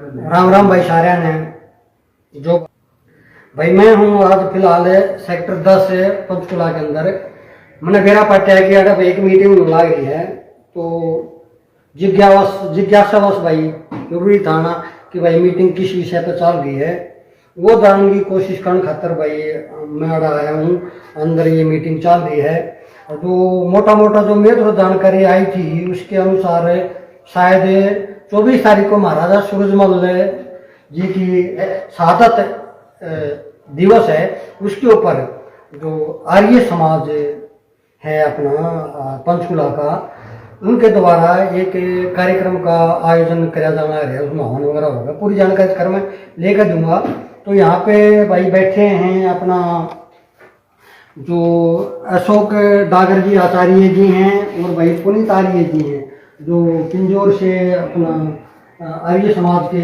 राम राम भाई सारे ने जो भाई मैं हूँ आज फिलहाल सेक्टर 10 पंचकुला के अंदर। मैंने मेरा पता है कि अगर एक मीटिंग लाग रही है तो जिज्ञासावश भाई जरूरी था ना कि भाई मीटिंग किस विषय पर चल रही है वो जानने की कोशिश करने खातर भाई मैं आया हूँ। अंदर ये मीटिंग चल रही है तो मोटा मोटा जो मेरे को जानकारी आई थी उसके अनुसार शायद 24 तारीख को महाराजा सूरजमल जी की शहादत दिवस है। उसके ऊपर जो आर्य समाज है अपना पंचकुला का उनके द्वारा एक कार्यक्रम का आयोजन किया जाना है। उसमें हवन वगैरह होगा, पूरी जानकारी कर मैं लेकर दूंगा। तो यहाँ पे भाई बैठे हैं अपना जो अशोक डागर जी आचार्य जी हैं और भाई पुनीत आर्य जी हैं जो पिंजौर से अपना आर्य समाज के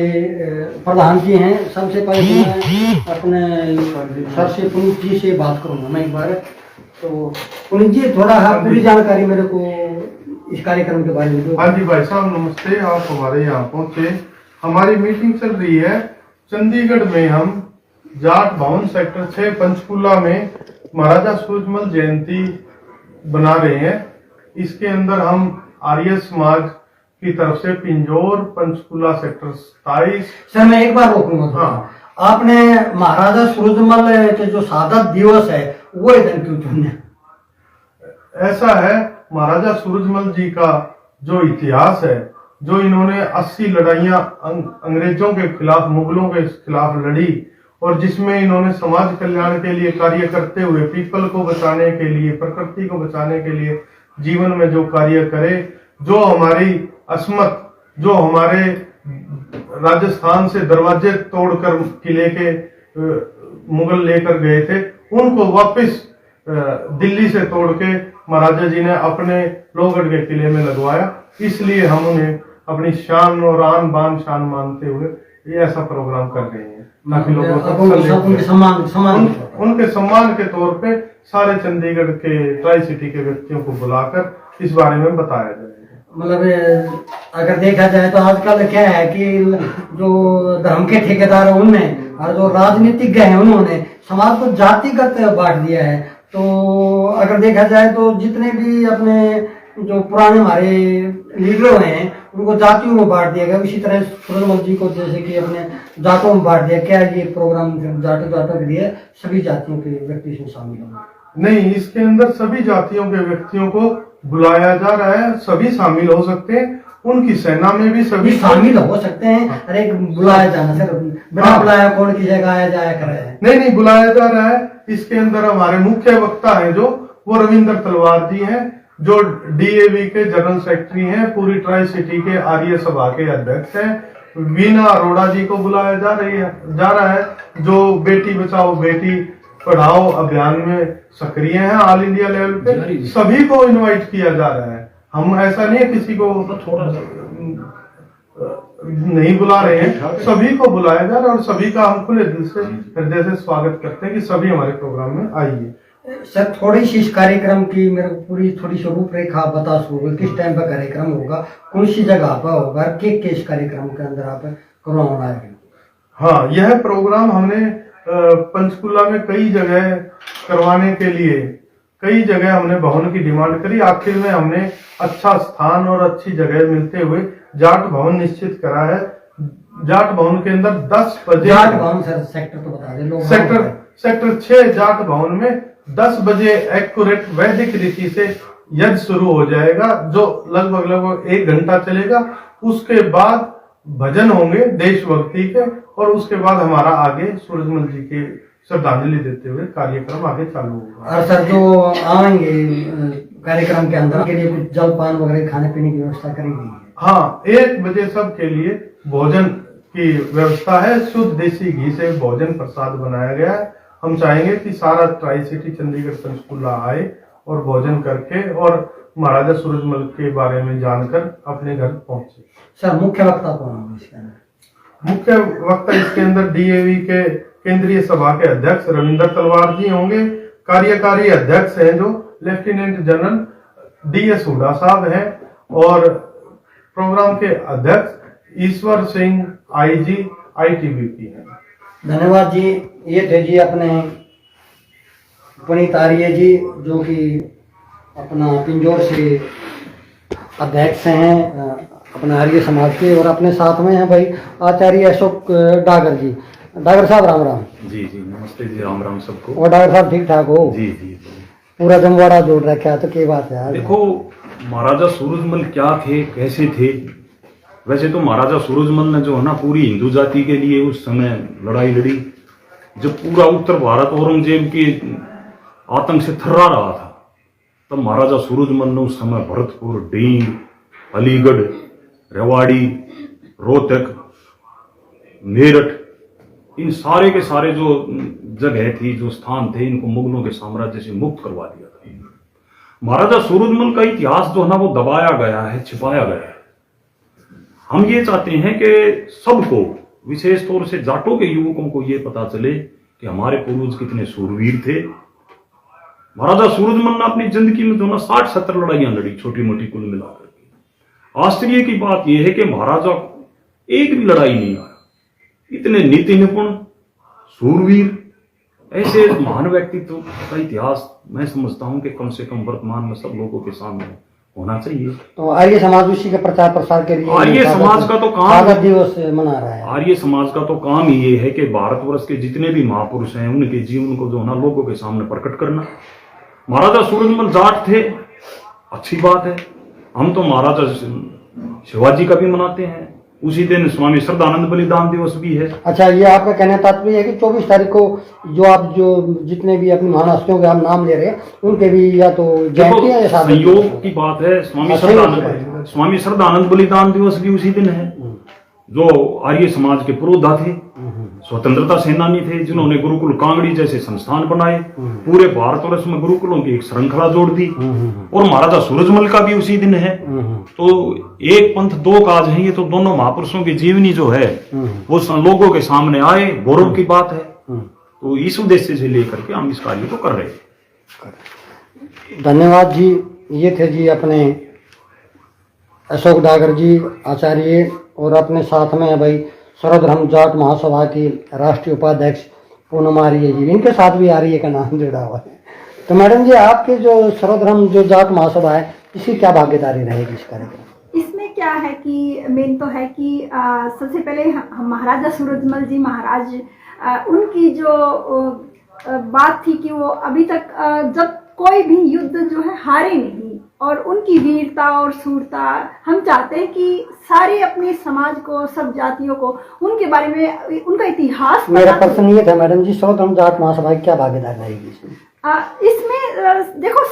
प्रधान जी हैं। सबसे पहले मैं अपने सर से पुनीत जी से बात करूंगा मैं एक बार। तो पुनीत जी थोड़ा पूरी जानकारी मेरे को इस कार्यक्रम के बारे में दो। हाँ जी भाई साहब नमस्ते। आप हमारे यहाँ पहुँचे, हमारी मीटिंग चल रही है चंडीगढ़ में। हम जाट भवन सेक्टर 6 पंचकुला में महाराजा सूरजमल जयंती बना रहे हैं। इसके अंदर हम आर्य समाज की तरफ से पिंजौर पंचकुला सेक्टर 27। सर मैं एक बार रोकूंगा। हाँ, आपने महाराजा सूरजमल के जो शहादत दिवस है वो दिन क्यों चुने? ऐसा है, महाराजा सूरजमल जी का जो इतिहास है, जो इन्होंने 80 लड़ाइयां अंग्रेजों के खिलाफ, मुगलों के खिलाफ लड़ी और जिसमें इन्होंने समाज कल्याण के लिए कार्य करते हुए, पीपल को बचाने के लिए, प्रकृति को बचाने के लिए जीवन में जो कार्य करे, जो हमारी अस्मत, जो हमारे राजस्थान से दरवाजे तोड़कर किले के मुगल लेकर गए थे, उनको वापस दिल्ली से तोड़ के महाराजा जी ने अपने लोहगढ़ के किले में लगवाया। इसलिए हम उन्हें अपनी शान और आन बान शान मानते हुए ये ऐसा प्रोग्राम कर रहे हैं ताकि लोगों को उनके सम्मान के तौर पे सारे चंडीगढ़ के ट्राई सिटी के व्यक्तियों को बुलाकर इस बारे में बताया जाएगा। मतलब अगर देखा जाए तो आजकल क्या है कि जो धर्म के ठेकेदार हैं उनने और जो राजनीतिज्ञ हैं उन्होंने समाज को जातिगत बांट दिया है। तो अगर देखा जाए तो जितने भी अपने जो पुराने हमारे लीडर हैं उनको जातियों में बांट दिया गया। इसी तरह सूरजमल जी को जैसे कि अपने जातों में बांट दिया। क्या ये प्रोग्राम जाटों के लिए सभी जातियों के व्यक्ति इसमें शामिल होंगे? नहीं, इसके अंदर सभी जातियों के व्यक्तियों को बुलाया जा रहा है। सभी शामिल हो सकते हैं, उनकी सेना में भी सभी शामिल हो सकते हैं। अरे बुलाया जाना सर, बिना बुलाया कौन की जगह आया जाया कर रहे हैं? नहीं, बुलाया जा रहा है। इसके अंदर हमारे मुख्य वक्ता हैं जो वो रविंद्र तलवार जी हैं, जो डीएवी के जनरल सेक्रेटरी हैं, पूरी ट्राई सिटी के आर्य सभा के अध्यक्ष हैं। वीना अरोड़ा जी को बुलाया जा रहा है जो बेटी बचाओ बेटी पढ़ाओ अभियान में सक्रिय हैं ऑल इंडिया लेवल पे। सभी को इनवाइट किया जा रहा है। हम ऐसा नहीं किसी को नहीं बुला रहे हैं, सभी को बुलाया जा रहा है और सभी का हम खुले दिल से हृदय से स्वागत करते हैं कि सभी हमारे प्रोग्राम में आइए। सर थोड़ी सी इस कार्यक्रम की मेरे को पूरी थोड़ी सी रूपरेखा बता सकोगे? किस टाइम पर कार्यक्रम होगा, कौन सी जगह पर होगा, किस कार्यक्रम के अंदर आप करवाना है? हाँ, यह प्रोग्राम हमने पंचकुला में कई जगह करवाने के लिए कई जगह हमने भवन की डिमांड करी। आखिर में हमने अच्छा स्थान और अच्छी जगह मिलते हुए जाट भवन निश्चित करा है। जाट भवन के अंदर 10 बजे, जाट भवन सर सेक्टर तो बता दे लोग। सेक्टर 6 जाट भवन में 10 बजे एक्यूरेट वैदिक रीति से यज्ञ शुरू हो जाएगा जो लगभग 1 घंटा चलेगा। उसके बाद भजन होंगे देशभक्ति के और उसके बाद हमारा आगे सूरजमल जी के श्रद्धांजलि देते हुए कार्यक्रम आगे चालू होगा। और सर जो आएंगे कार्यक्रम के अंदर के लिए कुछ जलपान वगैरह खाने पीने की व्यवस्था करी गई है? हाँ, 1 बजे सब के लिए भोजन की व्यवस्था है। शुद्ध देसी घी से भोजन प्रसाद बनाया गया है। हम चाहेंगे कि सारा ट्राई सिटी चंडीगढ़ पंचकुला आए और भोजन करके और महाराजा सूरजमल के बारे में जानकर अपने घर पहुंचे। सर मुख्य वक्ता कौन होगा इसके अंदर? मुख्य वक्ता इसके अंदर डीएवी के केंद्रीय सभा के अध्यक्ष रविंद्र तलवार जी होंगे। कार्यकारी अध्यक्ष हैं जो लेफ्टिनेंट जनरल डीएस हुडा साहब हैं और प्रोग्राम के अध्यक्ष ईश्वर सिंह IG ITBP है। धन्यवाद जी। ये थे जी अपने पुनीत आर्य जी, जो कि अपना पिंजौर से अध्यक्ष हैं अपने आर्य समाज के, और अपने साथ में हैं भाई आचार्य अशोक डागर जी। डागर साहब राम राम। जी जी नमस्ते जी, राम राम सबको। और डागर साहब ठीक ठाक हो? जी जी। पूरा जमवाड़ा जोड़ रखा है, तो क्या बात है यार। देखो, महाराजा सूरजमल क्या थे, कैसे थे। वैसे तो महाराजा सूरजमल ने जो है ना पूरी हिंदू जाति के लिए उस समय लड़ाई लड़ी, जब पूरा उत्तर भारत औरंगजेब के आतंक से थर्रा रहा था, तब महाराजा सूरजमल ने उस समय भरतपुर, डींग, अलीगढ़, रेवाड़ी, रोहतक, मेरठ, इन सारे के सारे जो जगह थी, जो स्थान थे, इनको मुगलों के साम्राज्य से मुक्त करवा दिया था। महाराजा सूरजमल का इतिहास जो है ना वो दबाया गया है, छिपाया गया है। हम ये चाहते हैं कि सबको, विशेष तौर से जाटों के युवकों को ये पता चले कि हमारे पूर्वज कितने सूरवीर थे। महाराजा सूरजमल ने अपनी जिंदगी में जो ना 60-70 लड़ाइयां लड़ी, छोटी मोटी कुल मिलाकर के। आश्चर्य की बात यह है कि महाराजा एक भी लड़ाई नहीं आया। इतने नीति निपुण, सूरवीर, ऐसे महान व्यक्तित्व का इतिहास मैं समझता हूं कि कम से कम वर्तमान में सब लोगों के सामने होना चाहिए। तो आर्य समाज उसी के प्रचार प्रसार के लिए आर्य समाज का तो काम, कागज दिवस मना रहा है। आर्य समाज का तो काम ही ये है कि भारतवर्ष के जितने भी महापुरुष हैं उनके जीवन को जो है ना लोगों के सामने प्रकट करना। महाराजा सूरजमल जाट थे, अच्छी बात है। हम तो महाराजा शिवाजी का भी मनाते हैं। उसी दिन स्वामी श्रद्धानंद बलिदान दिवस भी है। अच्छा, ये आपका कहने का तात्पर्य है कि 24 तारीख को जो जितने भी अपनी महान हस्तियों के हम नाम ले रहे हैं उनके भी या तो जयंती है या संयोग की बात है। स्वामी श्रद्धानंद बलिदान दिवस भी उसी दिन है। जो आर्य समाज के पुरोधा थे, स्वतंत्रता सेनानी थे, जिन्होंने गुरुकुल कांगड़ी जैसे संस्थान बनाए, पूरे भारतवर्ष में गुरुकुलों की एक श्रृंखला जोड़ दी। और महाराजा सूरजमल का भी उसी दिन है। तो एक पंथ दो काज हैं। ये तो दोनों महापुरुषों की जीवनी जो है वो लोगों के सामने आए, गौरव की बात है। तो इस उद्देश्य से लेकर के हम इस कार्य को कर रहे हैं। धन्यवाद जी। ये थे जी अपने अशोक डागर जी आचार्य, और अपने साथ में भाई सर्वधर्म जाट महासभा की राष्ट्रीय उपाध्यक्ष पूनम आर्य जी, इनके साथ भी आर्य का नाम जुड़ा हुआ है। तो मैडम जी, आपके जो सर्वधर्म जो जाट महासभा है, इसकी क्या भागीदारी रहेगी इस कार्यक्रम? इसमें क्या है कि मेन तो है कि सबसे पहले महाराजा सूरजमल जी महाराज, उनकी जो बात थी कि वो अभी तक जब कोई भी युद्ध जो है हारे नहीं, और उनकी वीरता और शूरता हम चाहते हैं कि सारे अपने समाज को, सब जातियों को उनके बारे में उनका इतिहास। मेरा प्रश्न ये था मैडम जी, सर्वधर्म जाट महासभा की क्या भागीदारी रहेगी इसमें? इसमें देखो,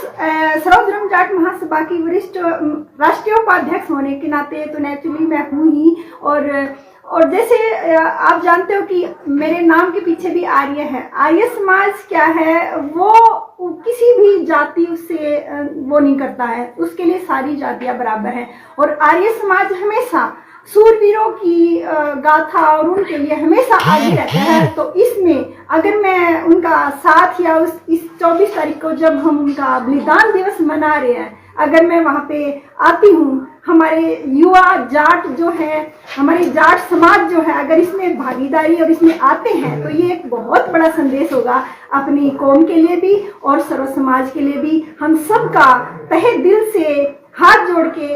सर्वधर्म जाट महासभा की वरिष्ठ राष्ट्रीय उपाध्यक्ष होने के नाते तो नेचुरली मैं हूँ ही। और जैसे आप जानते हो कि मेरे नाम के पीछे भी आर्य है। आर्य समाज क्या है, वो किसी भी जाति से वो नहीं करता है, उसके लिए सारी जातियां बराबर हैं। और आर्य समाज हमेशा सूरवीरों की गाथा और उनके लिए हमेशा आगे रहता है। तो इसमें अगर मैं उनका साथ, या इस 24 तारीख को जब हम उनका बलिदान दिवस मना रहे हैं, अगर मैं वहाँ पे आती हूँ, हमारे युवा जाट जो है, हमारी जाट समाज जो है, अगर इसमें भागीदारी और इसमें आते हैं, तो ये एक बहुत बड़ा संदेश होगा अपनी कौम के लिए भी और सर्व समाज के लिए भी। हम सबका तहे दिल से हाथ जोड़ के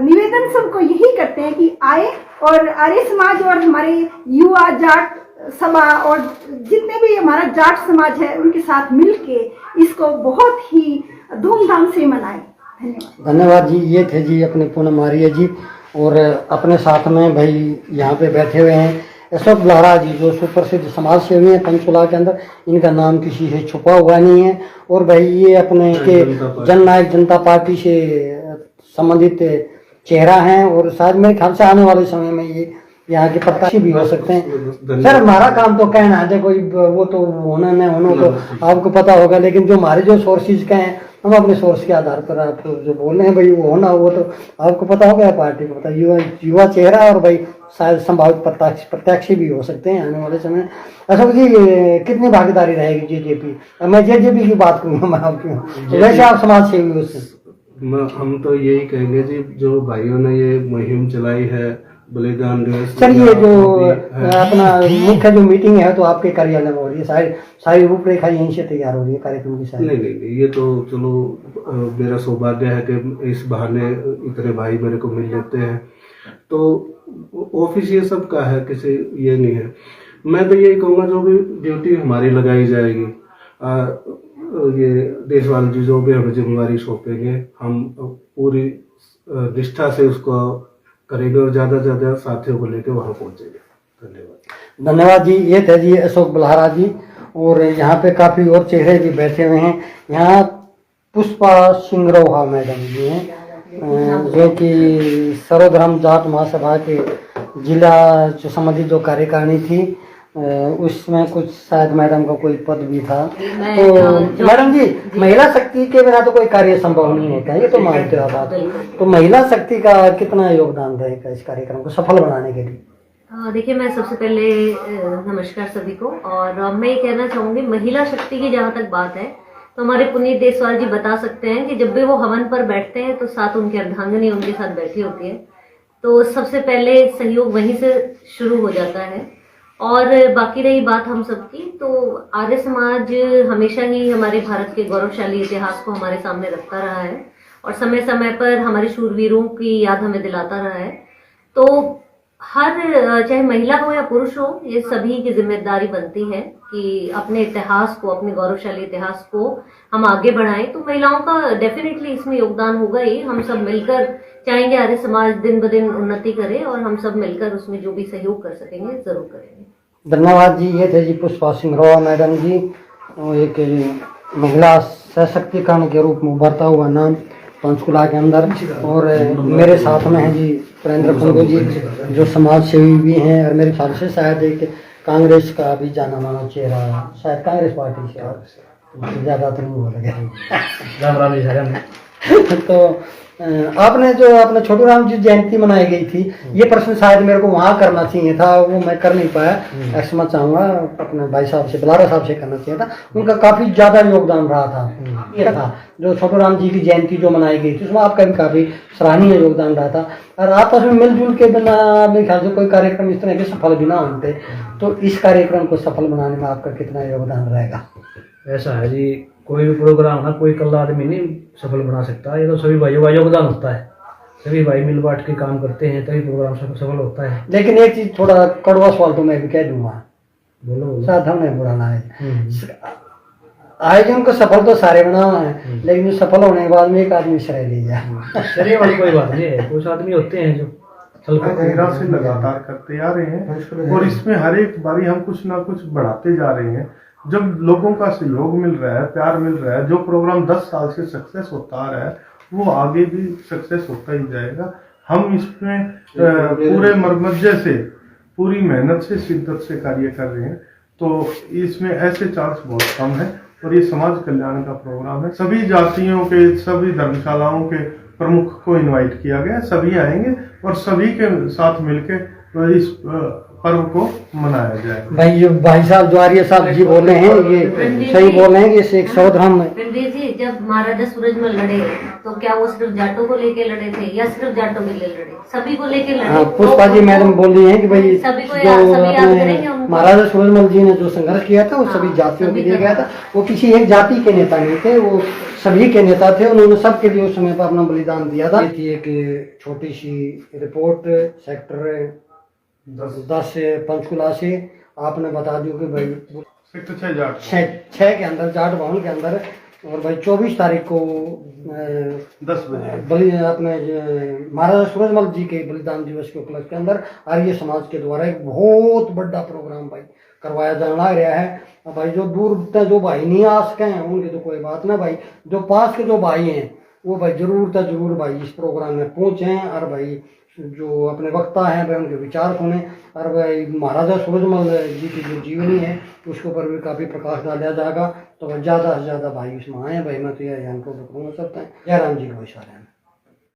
निवेदन सबको यही करते हैं कि आए और आर्य समाज और हमारे युवा जाट सभा और जितने भी हमारा जाट समाज है उनके साथ मिलके इसको बहुत ही धूमधाम से मनाएं। धन्यवाद जी। ये थे जी अपने पूनम आर्य जी, और अपने साथ में भाई यहाँ पे बैठे हुए हैं अशोक लारा जी, जो सुप्रसिद्ध समाज सेवी हैं पंचकुला के अंदर। इनका नाम किसी से छुपा हुआ नहीं है। और भाई ये अपने के जननायक जनता पार्टी से संबंधित चेहरा हैं, और शायद मेरे ख्याल से आने वाले समय में ये यहाँ के प्रत्याशी भी हो सकते हैं। सर, हमारा काम तो कहना है, देखो वो तो होना न होना तो आपको पता होगा, लेकिन जो हमारे जो सोर्सेज का है, हम अपने सोर्स के आधार पर आप जो बोल रहे हैं भाई वो होना, वो तो आपको पता होगा, पार्टी को पता। युवा चेहरा और भाई शायद संभावित प्रत्याशी भी हो सकते हैं आने वाले समय। अशोक जी, कितनी भागीदारी रहेगी जेजेपी? मैं जेजेपी की बात करूँगा, मैं आपकी, वैसे आप समाज सेवी उससे। हम तो यही कहेंगे जी, जो भाइयों ने ये मुहिम चलाई है बलिदान दिवस। सर ये जो है। अपना मुख्य जो मीटिंग है तो आपके कार्यालय में हो रही है, सारी सारी रूपरेखा यहीं से तैयार हो रही है कार्यक्रम की सारी? नहीं, ये तो चलो मेरा सौभाग्य है कि इस बहाने इतने भाई मेरे को मिल लेते हैं, तो ऑफिस ये सब का है, किसी ये नहीं है। मैं तो यही कहूँगा जो भी ड्यूटी हमारी लगाई जाएगी, ये देशवाल जी जो भी हमें जिम्मेवारी सौंपेंगे, हम पूरी निष्ठा से उसको करेंगे और ज़्यादा से ज़्यादा साथियों को लेकर वहाँ पहुँचेंगे। धन्यवाद। धन्यवाद जी। ये थे जी अशोक बल्हारा जी, और यहाँ पे काफ़ी और चेहरे भी बैठे हुए हैं। यहाँ पुष्पा सिंगरोहा मैडम जी हैं, जो कि सर्वधर्म जाट महासभा के जिला जो संबंधित जो कार्यकारिणी थी, उसमें कुछ शायद मैडम का कोई पद भी था। तो मैडम जी, महिला शक्ति के बिना तो कोई कार्य संभव नहीं होता है, ये तो मानते हो आप। तो महिला शक्ति का कितना योगदान रहेगा इस कार्यक्रम को सफल बनाने के लिए? देखिए, मैं सबसे पहले नमस्कार सभी को, और मैं ये कहना चाहूंगी, महिला शक्ति की जहाँ तक बात है तो हमारे पुनीत देशवाल जी बता सकते हैं कि जब भी वो हवन पर बैठते हैं तो साथ उनकी अर्धांगिनी उनके साथ बैठी होती है, तो सबसे पहले सहयोग वहीं से शुरू हो जाता है। और बाकी रही बात हम सबकी, तो आर्य समाज हमेशा ही हमारे भारत के गौरवशाली इतिहास को हमारे सामने रखता रहा है और समय समय पर हमारे शूरवीरों की याद हमें दिलाता रहा है। तो हर, चाहे महिला हो या पुरुष हो, ये सभी की जिम्मेदारी बनती है कि अपने इतिहास को, अपने गौरवशाली इतिहास को हम आगे बढ़ाएं। तो महिलाओं का डेफिनेटली इसमें योगदान होगा ही। हम सब मिलकर चाहेंगे आर्य समाज दिन ब दिन उन्नति करे, और हम सब मिलकर उसमें जो भी सहयोग कर सकेंगे जरूर करेंगे। धन्यवाद जी। ये थे जी पुष्पा सिंगरोहा मैडम जी, एक महिला सशक्तिकरण के रूप में उभरता हुआ नाम पंचकुला के अंदर। और मेरे साथ में हैं जी सुरेंद्र कुंडू जी, जो समाज सेवी भी हैं, और मेरे ख्याल से शायद एक कांग्रेस का भी जाना माना चेहरा, शायद कांग्रेस पार्टी से, और ज़्यादा तो नहीं बोल गया। तो आपने जो अपने छोटू राम जी जयंती मनाई गई थी, ये प्रश्न शायद मेरे को वहाँ करना चाहिए था, वो मैं कर नहीं पाया। क्षमा चाहूँगा, अपने भाई साहब से, बल्हारा साहब से करना चाहिए था। उनका काफ़ी ज़्यादा योगदान रहा था। ये था जो छोटू राम जी की जयंती जो मनाई गई थी, उसमें आपका भी काफ़ी सराहनीय योगदान रहा था। और आपस में मिलजुल के बिना मेरे ख्याल से कोई कार्यक्रम इस तरह के सफल भी ना होते। तो इस कार्यक्रम को सफल बनाने में आपका कितना योगदान रहेगा? ऐसा है जी, कोई भी प्रोग्राम है, कोई कल्ला आदमी नहीं सफल बना सकता, ये तो सभी भाइयों का योगदान होता है। सभी भाई मिल बांट के काम करते हैं तभी प्रोग्राम सफल होता है। लेकिन एक चीज, थोड़ा कड़वा सवाल तो मैं भी कह दूंगा, बोलो। साथ हमने बुरा ना है, आयोजन को सफल तो सारे बनाना है, लेकिन सफल होने के बाद में एक आदमी श्रेय ले जाए, श्रेय वाली कोई बात नहीं है। कुछ आदमी होते हैं जो तेरह से लगातार करते आ रहे हैं, और इसमें हर एक बारी हम कुछ ना कुछ बढ़ाते जा रहे हैं। जब लोगों का सहयोग मिल रहा है, प्यार मिल रहा है, जो प्रोग्राम 10 साल से सक्सेस होता आ रहा है वो आगे भी सक्सेस होता ही जाएगा। हम इसमें पूरे मरमज्जे से, पूरी मेहनत से, शिद्दत से कार्य कर रहे हैं, तो इसमें ऐसे चांस बहुत कम है। और ये समाज कल्याण का प्रोग्राम है, सभी जातियों के, सभी धर्मशालाओं के प्रमुख को इनवाइट किया गया, सभी आएंगे और सभी के साथ मिलकर इस पर्व को मनाया जाएगा। भाई जो भाई साहब जो आर्य साहब जी बोल रहे हैं, ये सही बोल रहे हैं कि इसे एक सर्वधर्म। रणधीर जी, जब महाराजा सूरजमल लड़े तो क्या वो सिर्फ जाटों को लेके लड़े थे या सिर्फ जाटों के लिए लड़े? सभी को लेके लड़े। हाँ, पुष्पा जी मैडम बोल रही हैं कि भाई सभी को जो सभी याद करेंगे अपने उनको। महाराजा सूरजमल जी ने जो संघर्ष किया था वो सभी जातियों के लिए गया था। वो किसी एक जाति के नेता नहीं थे, वो सभी के नेता थे। उन्होंने सबके लिए उस समय पर अपना बलिदान दिया था। ये थी एक छोटी सी रिपोर्ट सेक्टर 10 से पंचकुला से। आपने बता दियो कि भाई सेक्टर 6 जाट 6 के अंदर, जाट भवन के अंदर, और भाई 24 तारीख को 10 बजे बलि अपने महाराजा सूरजमल जी के बलिदान दिवस के उपलक्ष्य के अंदर आर्य समाज के द्वारा एक बहुत बड़ा प्रोग्राम भाई करवाया जाना रहा है। भाई जो दूर तक जो भाई नहीं आ सके हैं उनकी तो कोई बात ना, भाई जो पास के जो भाई हैं वो भाई जरूर भाई इस प्रोग्राम में पहुंचे, और भाई जो अपने वक्ता हैं भाई उनके विचार सुने, और भाई महाराजा सूरजमल जी की जो जीवनी है उसके ऊपर भी काफ़ी प्रकाश डाला जाएगा। तो ज़्यादा से ज़्यादा भाई इसमें आए भाई, मैं तो यह जानकर सकता हूँ। जय राम जी को इशारा है।